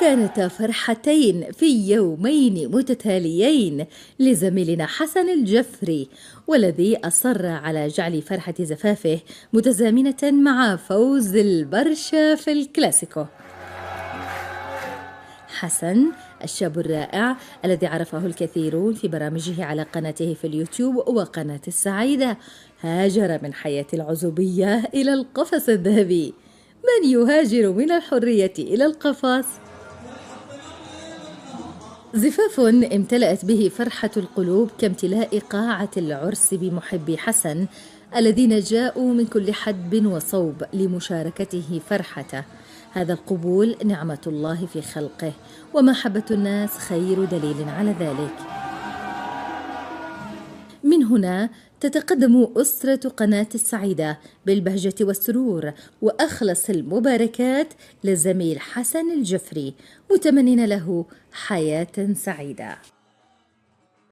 كانتا فرحتين في يومين متتاليين لزميلنا حسن الجفري، والذي أصر على جعل فرحة زفافه متزامنة مع فوز البرشا في الكلاسيكو. حسن الشاب الرائع الذي عرفه الكثيرون في برامجه على قناته في اليوتيوب وقناة السعيدة هاجر من حياة العزوبية إلى القفص الذهبي. من يهاجر من الحرية إلى القفص؟ زفاف امتلأت به فرحة القلوب كامتلاء قاعة العرس بمحبي حسن الذين جاءوا من كل حدب وصوب لمشاركته فرحته. هذا القبول نعمة الله في خلقه، ومحبة الناس خير دليل على ذلك. من هنا تتقدم أسرة قناة السعيدة بالبهجة والسرور وأخلص المباركات للزميل حسن الجفري، متمنين له حياة سعيدة.